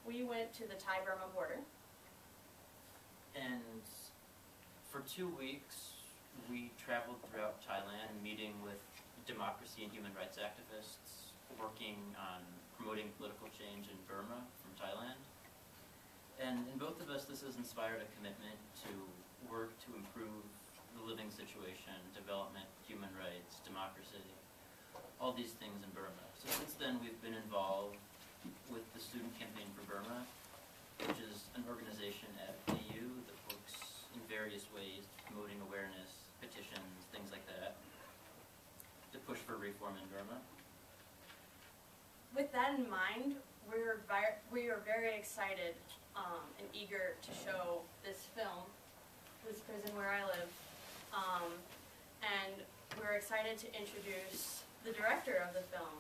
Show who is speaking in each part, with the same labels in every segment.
Speaker 1: we went to the Thai-Burma border.
Speaker 2: And for 2 weeks, we traveled throughout Thailand, meeting with democracy and human rights activists, working on promoting political change in Burma from Thailand. And in both of us, this has inspired a commitment to work to improve the living situation, development, human rights, democracy, all these things in Burma. So since then, we've been involved with the Student Campaign for Burma, which is an organization at AU that works in various ways, promoting awareness, petitions, things like that, to push for reform in Burma.
Speaker 1: With that in mind, we are very excited and eager to show this film, this prison where I live, and we're excited to introduce the director of the film,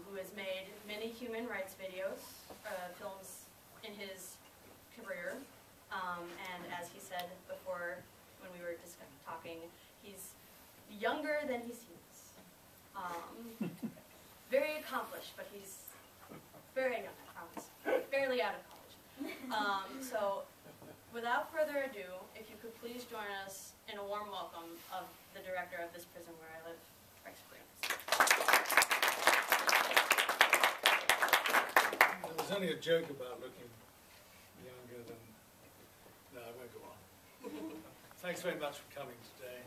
Speaker 1: who has made many human rights films in his career, and as he said before when we were talking, he's younger than he seems. Very accomplished, but he's very young, I promise. Barely out of college. So, without further ado, if you could please join us in a warm welcome of the director of this prison where I live, Rex Bloomstein.
Speaker 3: There was only a joke about looking younger than... No, I won't go on. Thanks very much for coming today.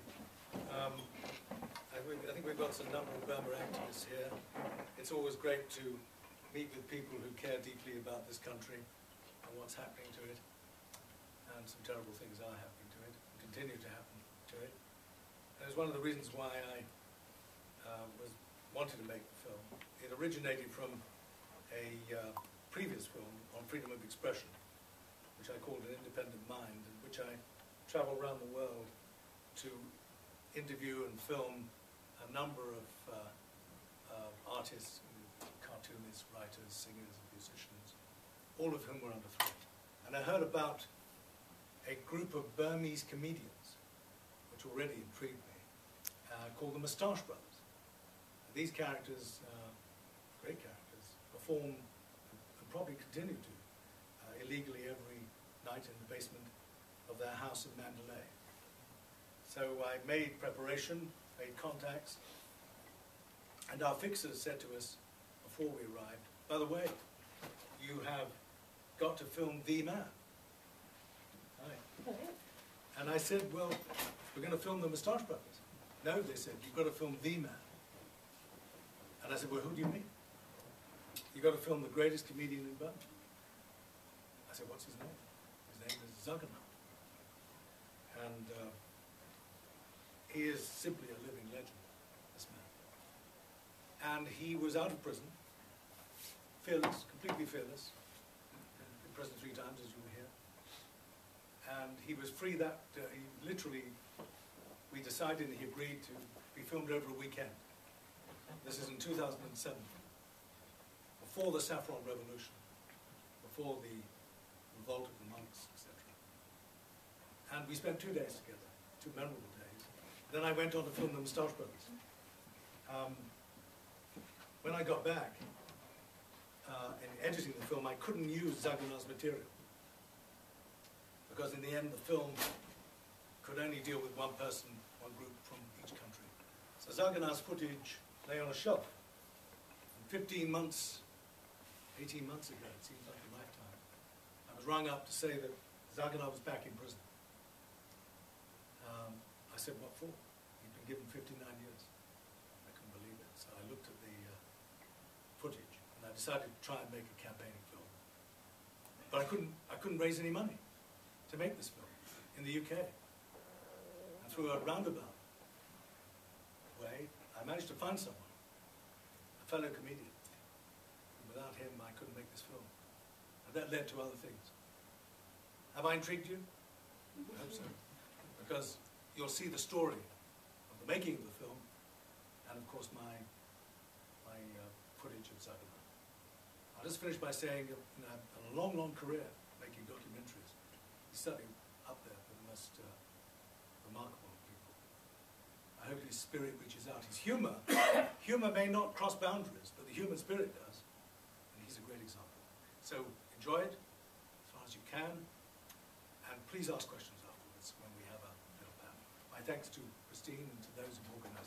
Speaker 3: I think we've got a number of Burma activists here. It's always great to meet with people who care deeply about this country and what's happening to it. And some terrible things are happening to it, and continue to happen to it. And it's one of the reasons why I wanted to make the film. It originated from a previous film on freedom of expression, which I called An Independent Mind, in which I travel around the world to interview and film a number of artists, cartoonists, writers, singers, and musicians, all of whom were under threat. And I heard about a group of Burmese comedians, which already intrigued me, called the Moustache Brothers. These characters, great characters, perform and probably continue to illegally every night in the basement of their house in Mandalay. So I made preparation, made contacts, and our fixers said to us before we arrived, by the way, you have got to film the man. Hi. And I said, well, we're going to film the Moustache Brothers. No, they said, you've got to film the man. And I said, well, who do you mean? You've got to film the greatest comedian in Burma. I said, what's his name? His name is Zaganar. And he is simply a living legend, this man. And he was out of prison, fearless, completely fearless, in prison 3 times, as you were here. And he was free that, we decided and he agreed to be filmed over a weekend. This is in 2007, before the Saffron Revolution, before the revolt of the monks, etc. And we spent 2 days together, 2 memorable days. Then I went on to film the Moustache Brothers. When I got back, in editing the film, I couldn't use Zaganar's material. Because in the end, the film could only deal with one person, one group from each country. So Zaganar's footage lay on a shelf. And 15 months, 18 months ago, it seems like a lifetime, I was rung up to say that Zaganar was back in prison. I said, what for? He'd been given 59 years. I couldn't believe it. So I looked at the footage, and I decided to try and make a campaigning film. But I couldn't raise any money to make this film in the UK. And through a roundabout way, I managed to find someone, a fellow comedian. And without him, I couldn't make this film. And that led to other things. Have I intrigued you? I hope so. Because you'll see the story of the making of the film, and of course my footage of Zaganar. I'll just finish by saying, a long, long career making documentaries. He's certainly up there with the most remarkable people. I hope his spirit reaches out. His humor may not cross boundaries, but the human spirit does, and he's a great example. So enjoy it as far as you can, and please ask questions afterwards when we have a little panel. My thanks to Christine and to those who organised.